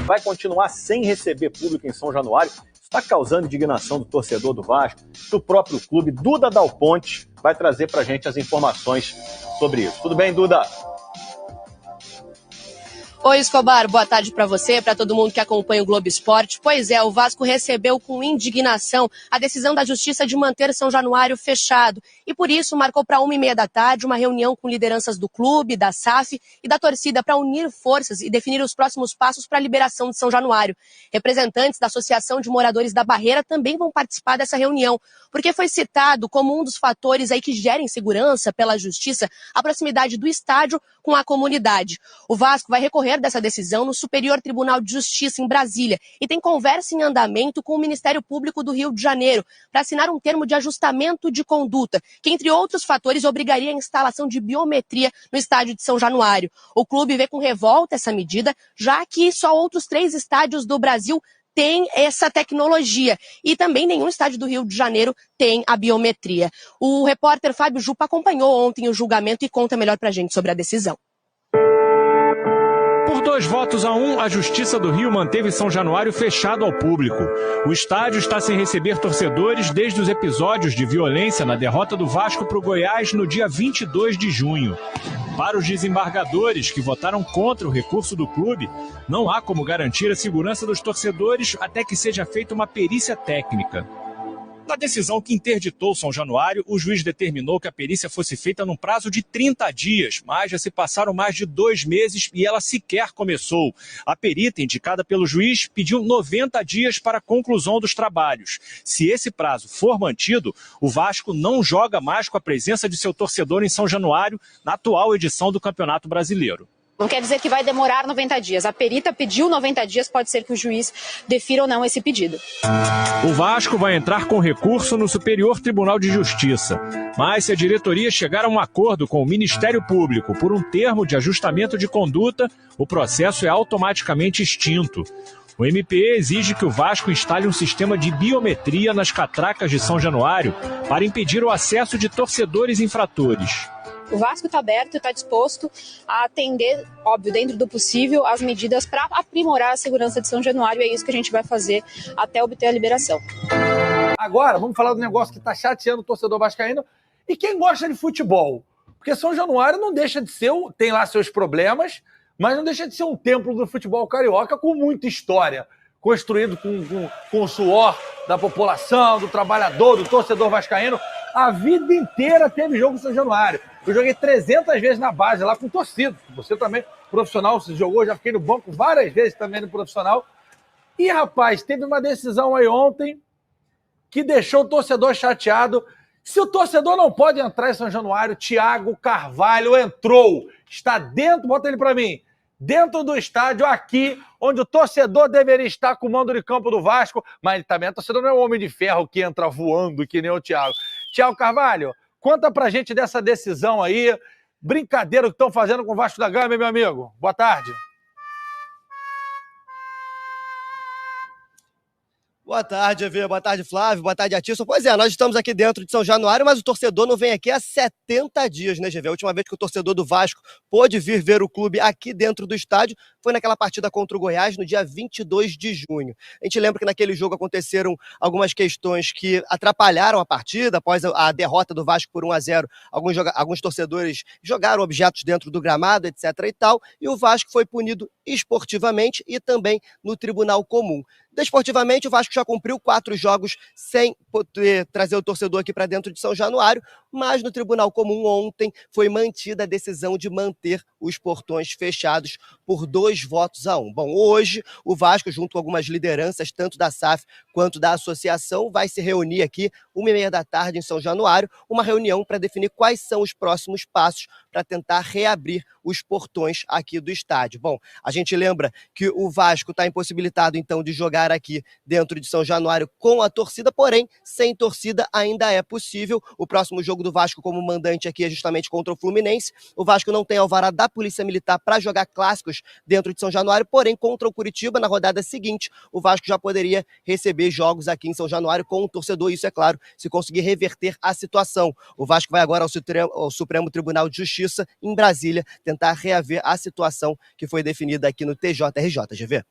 Vai continuar sem receber público em São Januário. Está causando indignação do torcedor do Vasco, do próprio clube. Duda Dal Ponte vai trazer para a gente as informações sobre isso. Tudo bem, Duda? Oi, Escobar, boa tarde para você, para todo mundo que acompanha o Globo Esporte. Pois é, o Vasco recebeu com indignação a decisão da Justiça de manter São Januário fechado e por isso marcou para 1h30 da tarde uma reunião com lideranças do clube, da SAF e da torcida para unir forças e definir os próximos passos para a liberação de São Januário. Representantes da Associação de Moradores da Barreira também vão participar dessa reunião, porque foi citado como um dos fatores aí que gerem segurança pela Justiça a proximidade do estádio com a comunidade. O Vasco vai recorrer dessa decisão no Superior Tribunal de Justiça em Brasília e tem conversa em andamento com o Ministério Público do Rio de Janeiro para assinar um termo de ajustamento de conduta, que, entre outros fatores, obrigaria a instalação de biometria no estádio de São Januário. O clube vê com revolta essa medida, já que só outros 3 estádios do Brasil tem essa tecnologia e também nenhum estádio do Rio de Janeiro tem a biometria. O repórter Fábio Jupa acompanhou ontem o julgamento e conta melhor pra gente sobre a decisão. Por 2-1, a Justiça do Rio manteve São Januário fechado ao público. O estádio está sem receber torcedores desde os episódios de violência na derrota do Vasco para o Goiás no dia 22 de junho. Para os desembargadores que votaram contra o recurso do clube, não há como garantir a segurança dos torcedores até que seja feita uma perícia técnica. Na decisão que interditou São Januário, o juiz determinou que a perícia fosse feita num prazo de 30 dias, mas já se passaram mais de 2 meses e ela sequer começou. A perita, indicada pelo juiz, pediu 90 dias para a conclusão dos trabalhos. Se esse prazo for mantido, o Vasco não joga mais com a presença de seu torcedor em São Januário na atual edição do Campeonato Brasileiro. Não quer dizer que vai demorar 90 dias. A perita pediu 90 dias, pode ser que o juiz defira ou não esse pedido. O Vasco vai entrar com recurso no Superior Tribunal de Justiça. Mas se a diretoria chegar a um acordo com o Ministério Público por um termo de ajustamento de conduta, o processo é automaticamente extinto. O MP exige que o Vasco instale um sistema de biometria nas catracas de São Januário para impedir o acesso de torcedores infratores. O Vasco está aberto e está disposto a atender, óbvio, dentro do possível, as medidas para aprimorar a segurança de São Januário. É isso que a gente vai fazer até obter a liberação. Agora, vamos falar do negócio que está chateando o torcedor vascaíno e quem gosta de futebol. Porque São Januário não deixa de ser, tem lá seus problemas, mas não deixa de ser um templo do futebol carioca com muita história. Construído com o suor da população, do trabalhador, do torcedor vascaíno. A vida inteira teve jogo em São Januário. Eu joguei 300 vezes na base lá com torcida. Você também, profissional, se jogou, já fiquei no banco várias vezes também no profissional. E, rapaz, teve uma decisão aí ontem que deixou o torcedor chateado. Se o torcedor não pode entrar em São Januário, Thiago Carvalho entrou. Está dentro, bota ele para mim, dentro do estádio aqui, onde o torcedor deveria estar com o mando de campo do Vasco, mas também o torcedor não é um homem de ferro que entra voando que nem o Thiago. Thiago Carvalho, conta pra gente dessa decisão aí, brincadeira que estão fazendo com o Vasco da Gama, meu amigo. Boa tarde. Boa tarde, EV. Boa tarde, Flávio. Boa tarde, Atisson. Pois é, nós estamos aqui dentro de São Januário, mas o torcedor não vem aqui há 70 dias, né, GV? A última vez que o torcedor do Vasco pôde vir ver o clube aqui dentro do estádio foi naquela partida contra o Goiás, no dia 22 de junho. A gente lembra que naquele jogo aconteceram algumas questões que atrapalharam a partida, após a derrota do Vasco por 1-0. Alguns torcedores jogaram objetos dentro do gramado, etc. e tal, e o Vasco foi punido esportivamente e também no Tribunal Comum. Desportivamente, o Vasco já cumpriu 4 jogos sem poder trazer o torcedor aqui para dentro de São Januário, mas no Tribunal Comum ontem foi mantida a decisão de manter os portões fechados por 2-1. Bom, hoje o Vasco, junto com algumas lideranças, tanto da SAF quanto da associação, vai se reunir aqui 1h30 da tarde em São Januário, uma reunião para definir quais são os próximos passos para tentar reabrir os portões aqui do estádio. Bom, a gente lembra que o Vasco está impossibilitado, então, de jogar aqui dentro de São Januário com a torcida, porém, sem torcida ainda é possível. O próximo jogo do Vasco como mandante aqui é justamente contra o Fluminense. O Vasco não tem alvará da Polícia Militar para jogar clássicos dentro de São Januário, porém, contra o Curitiba, na rodada seguinte, o Vasco já poderia receber jogos aqui em São Januário com o torcedor, isso é claro, se conseguir reverter a situação. O Vasco vai agora ao Supremo Tribunal de Justiça, em Brasília, tentar reaver a situação que foi definida aqui no TJRJ, GV.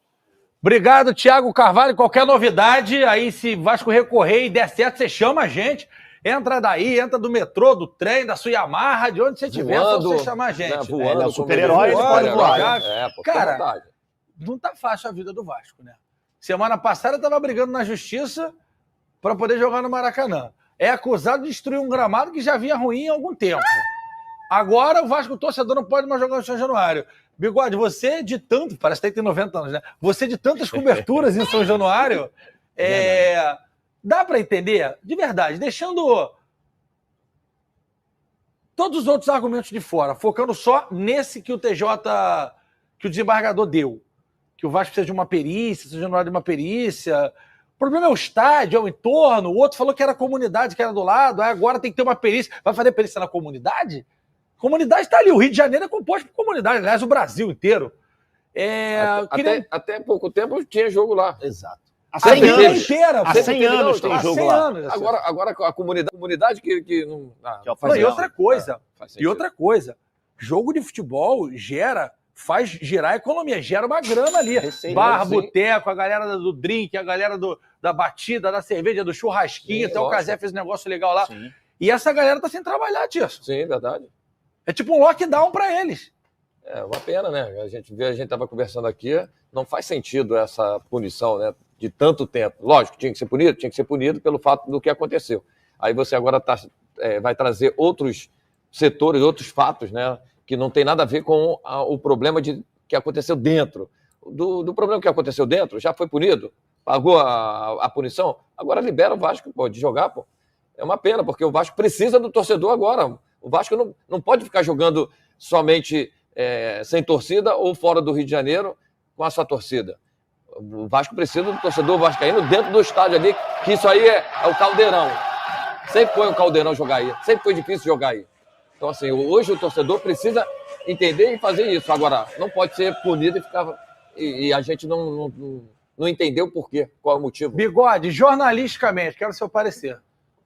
Obrigado, Thiago Carvalho. Qualquer novidade, aí se Vasco recorrer e der certo, você chama a gente. Entra daí, entra do metrô, do trem, da sua Yamaha, de onde você estiver, só você chamar a gente. Né, voando, é o super-herói, ele pode voar. Cara, não tá fácil a vida do Vasco, né? Semana passada tava brigando na justiça para poder jogar no Maracanã. É acusado de destruir um gramado que já vinha ruim há algum tempo. Agora o Vasco, o torcedor, não pode mais jogar no São Januário. Bigode, você de tanto... Parece que tem 90 anos, né? Você de tantas coberturas em São Januário, dá para entender, de verdade, deixando todos os outros argumentos de fora, focando só nesse que o que o desembargador deu. Que o Vasco precisa de uma perícia, São Januário de uma perícia. O problema é o estádio, é o entorno. O outro falou que era a comunidade, que era do lado. Agora tem que ter uma perícia. Vai fazer perícia na comunidade? A comunidade está ali. O Rio de Janeiro é composto por comunidade. Aliás, o Brasil inteiro. Até pouco tempo tinha jogo lá. Exato. Há 100 anos inteira. Há 100 anos tem jogo lá. Agora a comunidade que não... E outra coisa. Jogo de futebol faz girar a economia, gera uma grana ali. Bar, boteco, a galera do drink, a galera da batida, da cerveja, do churrasquinho. Até o Casé fez um negócio legal lá. Sim. E essa galera tá sem trabalhar, Tirso. Sim, verdade. É tipo um lockdown para eles. É uma pena, né? A gente estava conversando aqui, não faz sentido essa punição, né? De tanto tempo. Lógico, tinha que ser punido pelo fato do que aconteceu. Aí você agora vai trazer outros setores, outros fatos, né? Que não tem nada a ver com o problema que aconteceu dentro. Do problema que aconteceu dentro, já foi punido, pagou a punição, agora libera o Vasco de jogar, pô. É uma pena, porque o Vasco precisa do torcedor agora. O Vasco não pode ficar jogando somente sem torcida ou fora do Rio de Janeiro com a sua torcida. O Vasco precisa do torcedor vascaíno dentro do estádio ali, que isso aí é o Caldeirão. Sempre foi o Caldeirão jogar aí, sempre foi difícil jogar aí. Então, assim, hoje o torcedor precisa entender e fazer isso. Agora, não pode ser punido e a gente não entendeu o porquê, qual é o motivo. Bigode, jornalisticamente, quero o seu parecer.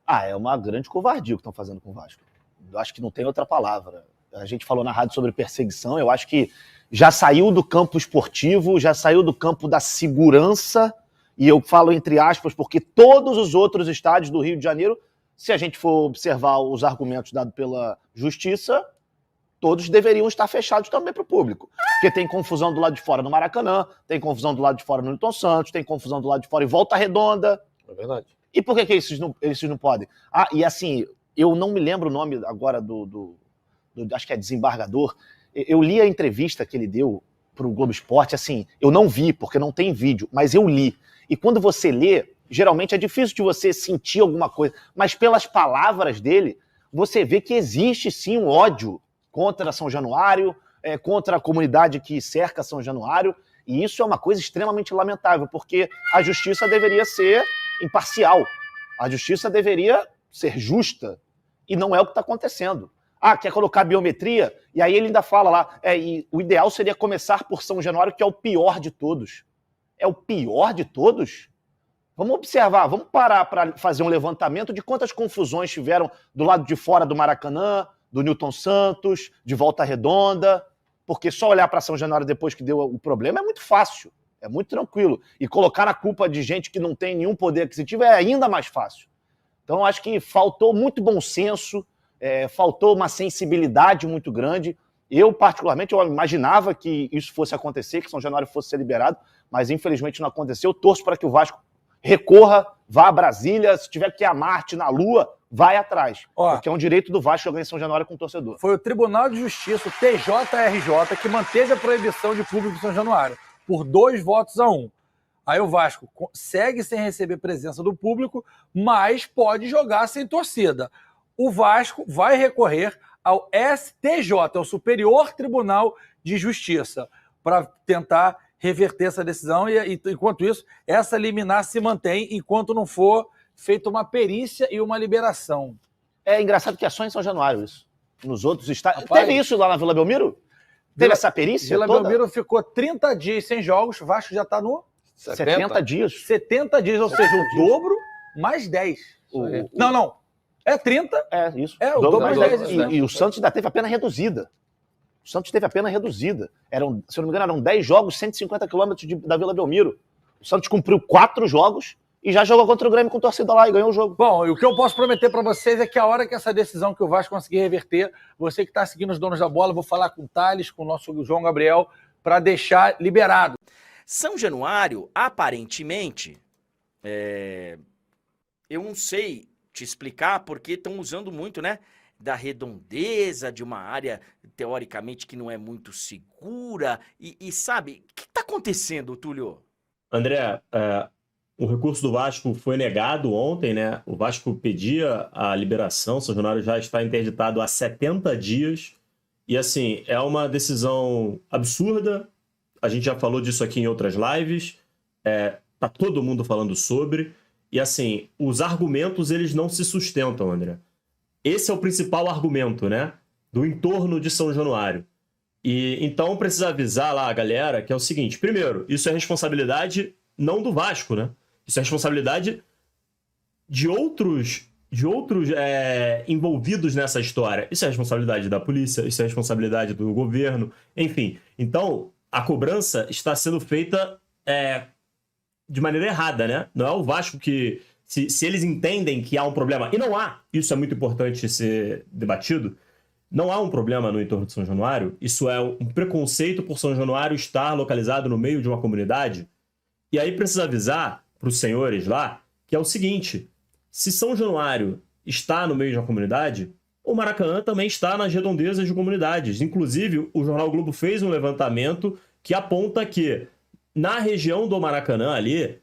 É uma grande covardia o que estão fazendo com o Vasco. Eu acho que não tem outra palavra. A gente falou na rádio sobre perseguição, eu acho que já saiu do campo esportivo, já saiu do campo da segurança, e eu falo entre aspas, porque todos os outros estádios do Rio de Janeiro, se a gente for observar os argumentos dados pela justiça, todos deveriam estar fechados também para o público. Porque tem confusão do lado de fora no Maracanã, tem confusão do lado de fora no Newton Santos, tem confusão do lado de fora em Volta Redonda. É verdade. E por que esses não podem? E assim, eu não me lembro o nome agora do acho que é desembargador. Eu li a entrevista que ele deu para o Globo Esporte, assim, eu não vi, porque não tem vídeo, mas eu li. E quando você lê, geralmente é difícil de você sentir alguma coisa, mas pelas palavras dele, você vê que existe sim um ódio contra São Januário, contra a comunidade que cerca São Januário, e isso é uma coisa extremamente lamentável, porque a justiça deveria ser imparcial, a justiça deveria ser justa, e não é o que está acontecendo. Quer colocar biometria? E aí ele ainda fala lá, e o ideal seria começar por São Januário, que é o pior de todos. É o pior de todos? Vamos observar, vamos parar para fazer um levantamento de quantas confusões tiveram do lado de fora do Maracanã, do Newton Santos, de Volta Redonda, porque só olhar para São Januário depois que deu o problema é muito fácil, é muito tranquilo. E colocar na culpa de gente que não tem nenhum poder aquisitivo é ainda mais fácil. Então, acho que faltou muito bom senso, faltou uma sensibilidade muito grande. Eu, particularmente, eu imaginava que isso fosse acontecer, que São Januário fosse ser liberado, mas infelizmente não aconteceu. Eu torço para que o Vasco recorra, vá a Brasília, se tiver que ir a Marte, na Lua, vai atrás. Porque é um direito do Vasco jogar em São Januário com o torcedor. Foi o Tribunal de Justiça, o TJRJ, que manteve a proibição de público em São Januário, por 2-1. Aí o Vasco segue sem receber presença do público, mas pode jogar sem torcida. O Vasco vai recorrer ao STJ, ao Superior Tribunal de Justiça, para tentar reverter essa decisão. E enquanto isso, essa liminar se mantém enquanto não for feita uma perícia e uma liberação. É engraçado que é só em São Januário isso. Nos outros estados... Rapaz, teve isso lá na Vila Belmiro? Teve essa perícia Vila toda? Belmiro ficou 30 dias sem jogos, Vasco já tá no 70 dias. 70 dias, ou seja, o dobro mais 10. Não. É 30. É, isso. É, o dobro mais 10. E o Santos ainda teve a pena reduzida. O Santos teve a pena reduzida. Eram, se eu não me engano, eram 10 jogos, 150 quilômetros da Vila Belmiro. O Santos cumpriu 4 jogos e já jogou contra o Grêmio com torcida lá e ganhou o jogo. Bom, e o que eu posso prometer para vocês é que a hora que essa decisão que o Vasco conseguir reverter, você que está seguindo os donos da bola, vou falar com o Thales, com o nosso João Gabriel, para deixar liberado. São Januário, aparentemente, eu não sei te explicar porque estão usando muito, né? Da redondeza de uma área, teoricamente, que não é muito segura. E sabe, o que está acontecendo, Túlio? André, o recurso do Vasco foi negado ontem, né? O Vasco pedia a liberação, São Januário já está interditado há 70 dias. E, assim, é uma decisão absurda. A gente já falou disso aqui em outras lives. Tá todo mundo falando sobre. E, assim, os argumentos, eles não se sustentam, André. Esse é o principal argumento, né? Do entorno de São Januário. E então precisa avisar lá a galera que é o seguinte: primeiro, isso é responsabilidade não do Vasco, né? Isso é responsabilidade de outros envolvidos nessa história. Isso é responsabilidade da polícia, isso é responsabilidade do governo, enfim. Então, a cobrança está sendo feita de maneira errada, né? Não é o Vasco que... Se eles entendem que há um problema, e não há, isso é muito importante ser debatido, não há um problema no entorno de São Januário, isso é um preconceito por São Januário estar localizado no meio de uma comunidade, e aí precisa avisar para os senhores lá que é o seguinte: se São Januário está no meio de uma comunidade, o Maracanã também está nas redondezas de comunidades. Inclusive, o Jornal Globo fez um levantamento que aponta que na região do Maracanã ali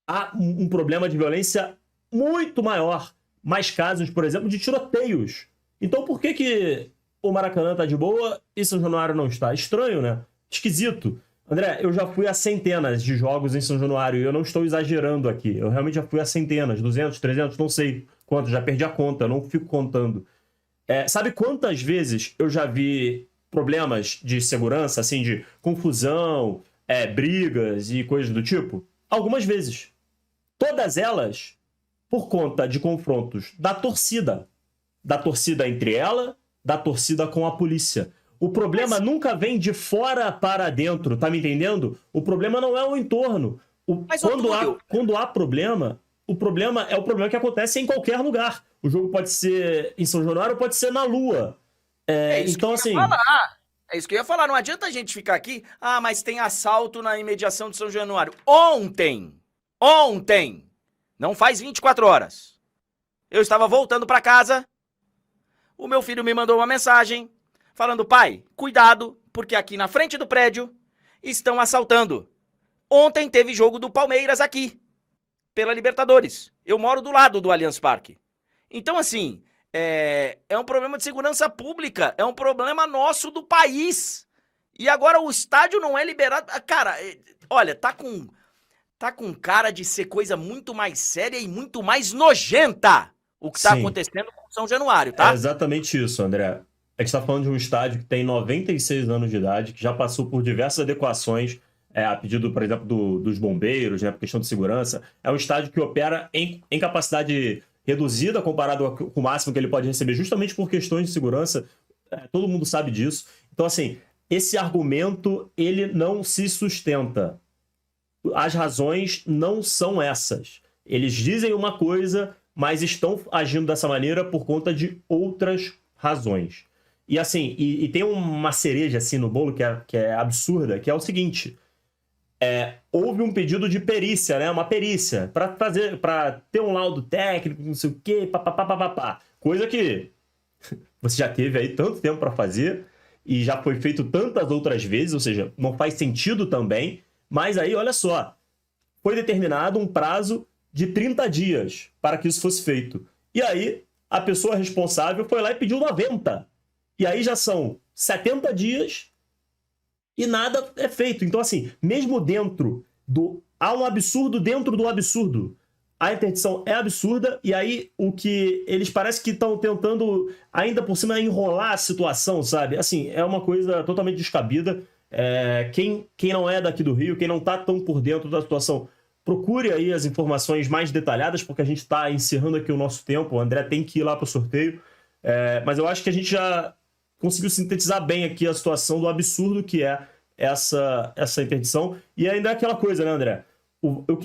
há um problema de violência muito maior. Mais casos, por exemplo, de tiroteios. Então por que o Maracanã está de boa e São Januário não está? Estranho, né? Esquisito. André, eu já fui a centenas de jogos em São Januário e eu não estou exagerando aqui. Eu realmente já fui a centenas, 200, 300, não sei quantos, já perdi a conta, eu não fico contando. Sabe quantas vezes eu já vi problemas de segurança, assim, de confusão, brigas e coisas do tipo? Algumas vezes. Todas elas por conta de confrontos da torcida entre ela, da torcida com a polícia. O problema nunca vem de fora para dentro, tá me entendendo? O problema não é o entorno. Quando há problema, o problema é o problema que acontece em qualquer lugar. O jogo pode ser em São Januário, pode ser na Lua. Então, assim... É isso que eu ia falar, não adianta a gente ficar aqui, mas tem assalto na imediação de São Januário. Ontem, não faz 24 horas, eu estava voltando para casa, o meu filho me mandou uma mensagem falando: pai, cuidado, porque aqui na frente do prédio estão assaltando. Ontem teve jogo do Palmeiras aqui, pela Libertadores. Eu moro do lado do Allianz Parque. Então, assim, é um problema de segurança pública, é um problema nosso do país. E agora o estádio não é liberado. Cara, olha, tá com cara de ser coisa muito mais séria e muito mais nojenta o que tá acontecendo com São Januário, tá? É exatamente isso, André. A gente está falando de um estádio que tem 96 anos de idade, que já passou por diversas adequações, a pedido, por exemplo, dos bombeiros, né, por questão de segurança. É um estádio que opera em capacidade reduzida comparado com o máximo que ele pode receber, justamente por questões de segurança. Todo mundo sabe disso. Então, assim, esse argumento, ele não se sustenta. As razões não são essas. Eles dizem uma coisa, mas estão agindo dessa maneira por conta de outras razões. E assim, e tem uma cereja assim no bolo que é absurda, que é o seguinte: houve um pedido de perícia, né? Uma perícia, para ter um laudo técnico, não sei o quê, papapá. Coisa que você já teve aí tanto tempo para fazer e já foi feito tantas outras vezes, ou seja, não faz sentido também. Mas aí, olha só, foi determinado um prazo de 30 dias para que isso fosse feito. E aí, a pessoa responsável foi lá e pediu 90. E aí já são 70 dias e nada é feito. Então, assim, mesmo há um absurdo dentro do absurdo. a interdição é absurda, e aí o que eles parece que estão tentando, ainda por cima, enrolar a situação, sabe? Assim, é uma coisa totalmente descabida. Quem não é daqui do Rio, quem não tá tão por dentro da situação, procure aí as informações mais detalhadas, porque a gente está encerrando aqui o nosso tempo, o André tem que ir lá pro sorteio, mas eu acho que a gente já conseguiu sintetizar bem aqui a situação do absurdo que é essa interdição, e ainda é aquela coisa, né, André? Eu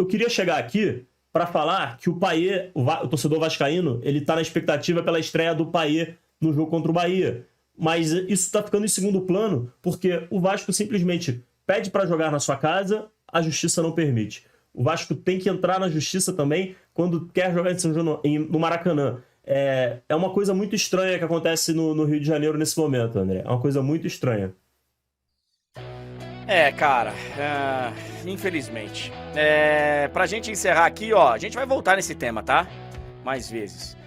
queria chegar aqui para falar que o Payet, o torcedor vascaíno, ele tá na expectativa pela estreia do Payet no jogo contra o Bahia. Mas isso tá ficando em segundo plano, porque o Vasco simplesmente pede para jogar na sua casa, a justiça não permite. O Vasco tem que entrar na justiça também quando quer jogar no Maracanã. É uma coisa muito estranha que acontece no Rio de Janeiro nesse momento, André. É uma coisa muito estranha. Cara, infelizmente. Pra gente encerrar aqui, ó, a gente vai voltar nesse tema, tá? Mais vezes.